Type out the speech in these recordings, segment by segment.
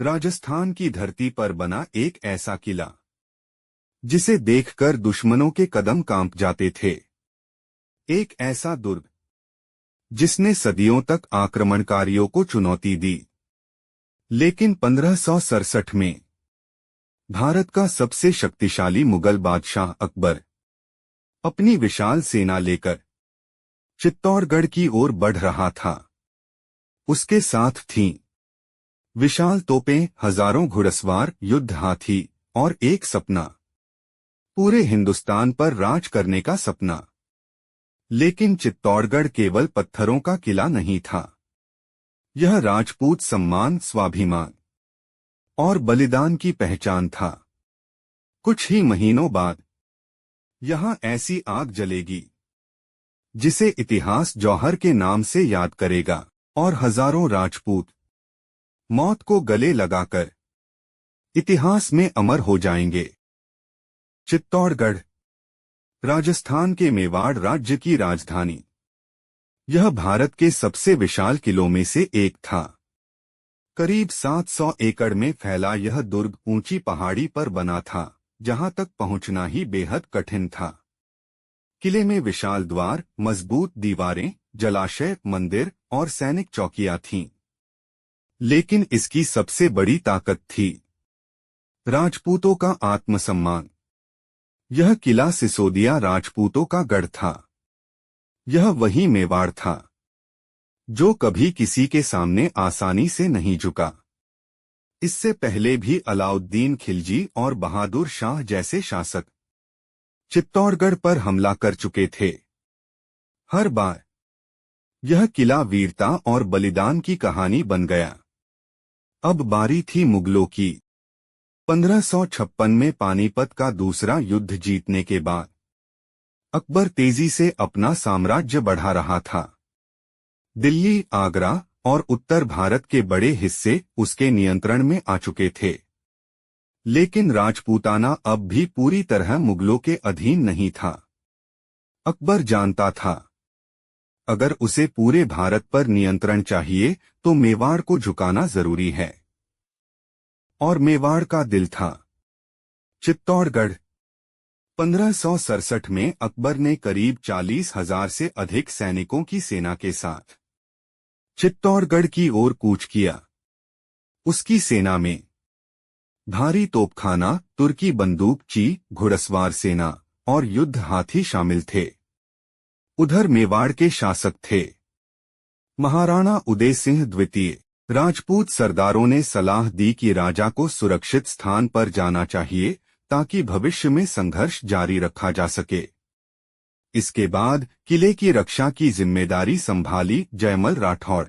राजस्थान की धरती पर बना एक ऐसा किला जिसे देखकर दुश्मनों के कदम कांप जाते थे। एक ऐसा दुर्ग जिसने सदियों तक आक्रमणकारियों को चुनौती दी। लेकिन 1567 में भारत का सबसे शक्तिशाली मुगल बादशाह अकबर अपनी विशाल सेना लेकर चित्तौड़गढ़ की ओर बढ़ रहा था। उसके साथ थीं विशाल तोपें, हजारों घुड़सवार, युद्ध हाथी और एक सपना, पूरे हिंदुस्तान पर राज करने का सपना। लेकिन चित्तौड़गढ़ केवल पत्थरों का किला नहीं था। यह राजपूत सम्मान, स्वाभिमान और बलिदान की पहचान था। कुछ ही महीनों बाद यहां ऐसी आग जलेगी जिसे इतिहास जौहर के नाम से याद करेगा, और हजारों राजपूत मौत को गले लगाकर इतिहास में अमर हो जाएंगे। चित्तौड़गढ़ राजस्थान के मेवाड़ राज्य की राजधानी। यह भारत के सबसे विशाल किलों में से एक था। करीब 700 एकड़ में फैला यह दुर्ग ऊंची पहाड़ी पर बना था, जहां तक पहुंचना ही बेहद कठिन था। किले में विशाल द्वार, मजबूत दीवारें, जलाशय, मंदिर और सैनिक चौकियां थीं। लेकिन इसकी सबसे बड़ी ताकत थी राजपूतों का आत्मसम्मान। यह किला सिसोदिया राजपूतों का गढ़ था। यह वही मेवाड़ था जो कभी किसी के सामने आसानी से नहीं झुका। इससे पहले भी अलाउद्दीन खिलजी और बहादुर शाह जैसे शासक चित्तौड़गढ़ पर हमला कर चुके थे। हर बार यह किला वीरता और बलिदान की कहानी बन गया। अब बारी थी मुगलों की। 1556 में पानीपत का दूसरा युद्ध जीतने के बाद अकबर तेजी से अपना साम्राज्य बढ़ा रहा था। दिल्ली, आगरा और उत्तर भारत के बड़े हिस्से उसके नियंत्रण में आ चुके थे। लेकिन राजपूताना अब भी पूरी तरह मुगलों के अधीन नहीं था। अकबर जानता था, अगर उसे पूरे भारत पर नियंत्रण चाहिए तो मेवाड़ को झुकाना जरूरी है। और मेवाड़ का दिल था चित्तौड़गढ़। 1567 में अकबर ने करीब 40,000 से अधिक सैनिकों की सेना के साथ चित्तौड़गढ़ की ओर कूच किया। उसकी सेना में भारी तोपखाना, तुर्की बंदूकची, घुड़सवार सेना और युद्ध हाथी शामिल थे। उधर मेवाड़ के शासक थे महाराणा उदय सिंह द्वितीय। राजपूत सरदारों ने सलाह दी कि राजा को सुरक्षित स्थान पर जाना चाहिए ताकि भविष्य में संघर्ष जारी रखा जा सके। इसके बाद किले की रक्षा की जिम्मेदारी संभाली जयमल राठौड़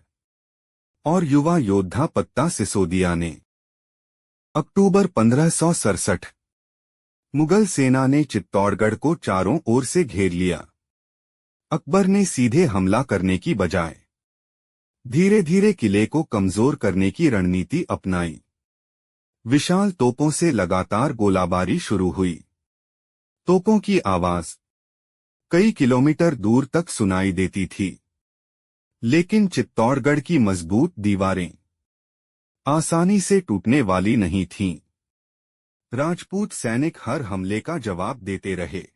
और युवा योद्धा पत्ता सिसोदिया ने। अक्टूबर 1567 मुगल सेना ने चित्तौड़गढ़ को चारों ओर से घेर लिया। अकबर ने सीधे हमला करने की बजाय धीरे धीरे किले को कमजोर करने की रणनीति अपनाई। विशाल तोपों से लगातार गोलाबारी शुरू हुई। तोपों की आवाज कई किलोमीटर दूर तक सुनाई देती थी। लेकिन चित्तौड़गढ़ की मजबूत दीवारें आसानी से टूटने वाली नहीं थीं। राजपूत सैनिक हर हमले का जवाब देते रहे।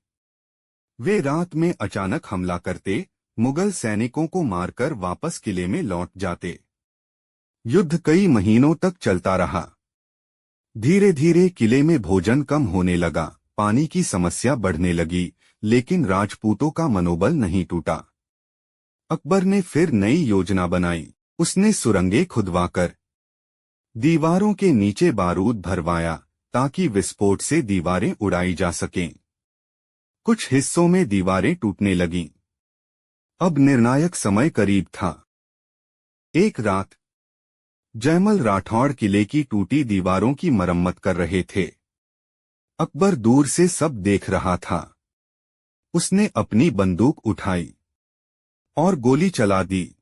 वे रात में अचानक हमला करते, मुगल सैनिकों को मारकर वापस किले में लौट जाते। युद्ध कई महीनों तक चलता रहा। धीरे धीरे किले में भोजन कम होने लगा, पानी की समस्या बढ़ने लगी, लेकिन राजपूतों का मनोबल नहीं टूटा। अकबर ने फिर नई योजना बनाई। उसने सुरंगें खुदवाकर दीवारों के नीचे बारूद भरवाया ताकि विस्फोट से दीवारें उड़ाई जा सकें। कुछ हिस्सों में दीवारें टूटने लगीं। अब निर्णायक समय करीब था। एक रात जयमल राठौड़ किले की टूटी दीवारों की मरम्मत कर रहे थे। अकबर दूर से सब देख रहा था। उसने अपनी बंदूक उठाई और गोली चला दी।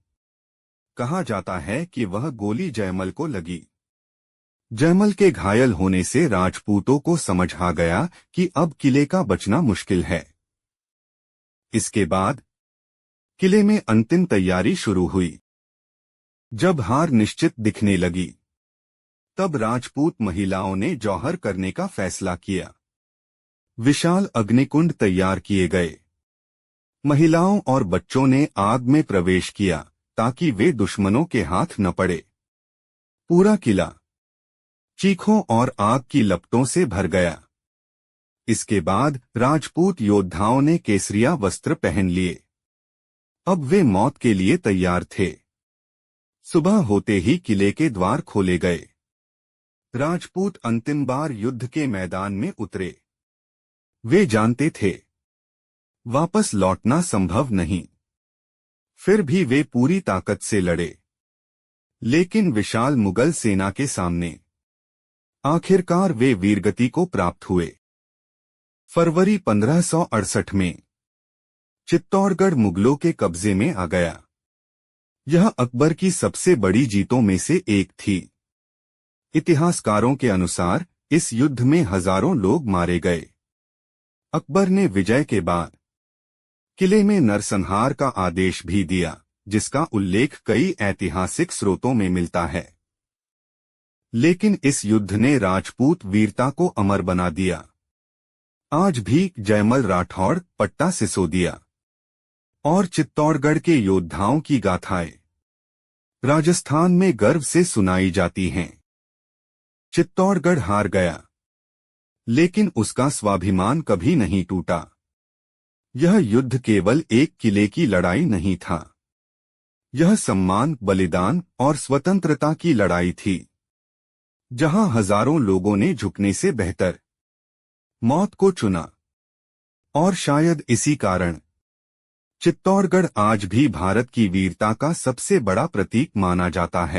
कहा जाता है कि वह गोली जयमल को लगी। जयमल के घायल होने से राजपूतों को समझ आ गया कि अब किले का बचना मुश्किल है। इसके बाद किले में अंतिम तैयारी शुरू हुई। जब हार निश्चित दिखने लगी, तब राजपूत महिलाओं ने जौहर करने का फैसला किया। विशाल अग्निकुंड तैयार किए गए। महिलाओं और बच्चों ने आग में प्रवेश किया ताकि वे दुश्मनों के हाथ न पड़े। पूरा किला चीखों और आग की लपटों से भर गया। इसके बाद राजपूत योद्धाओं ने केसरिया वस्त्र पहन लिए। अब वे मौत के लिए तैयार थे। सुबह होते ही किले के द्वार खोले गए। राजपूत अंतिम बार युद्ध के मैदान में उतरे। वे जानते थे वापस लौटना संभव नहीं। फिर भी वे पूरी ताकत से लड़े। लेकिन विशाल मुगल सेना के सामने आखिरकार वे वीरगति को प्राप्त हुए। फरवरी 1568 में चित्तौड़गढ़ मुगलों के कब्जे में आ गया। यह अकबर की सबसे बड़ी जीतों में से एक थी। इतिहासकारों के अनुसार इस युद्ध में हजारों लोग मारे गए। अकबर ने विजय के बाद किले में नरसंहार का आदेश भी दिया, जिसका उल्लेख कई ऐतिहासिक स्रोतों में मिलता है। लेकिन इस युद्ध ने राजपूत वीरता को अमर बना दिया। आज भी जयमल राठौड़, पट्टा सिसोदिया और चित्तौड़गढ़ के योद्धाओं की गाथाएं राजस्थान में गर्व से सुनाई जाती हैं। चित्तौड़गढ़ हार गया, लेकिन उसका स्वाभिमान कभी नहीं टूटा। यह युद्ध केवल एक किले की लड़ाई नहीं था। यह सम्मान, बलिदान और स्वतंत्रता की लड़ाई थी, जहां हजारों लोगों ने झुकने से बेहतर मौत को चुना। और शायद इसी कारण चित्तौड़गढ़ आज भी भारत की वीरता का सबसे बड़ा प्रतीक माना जाता है।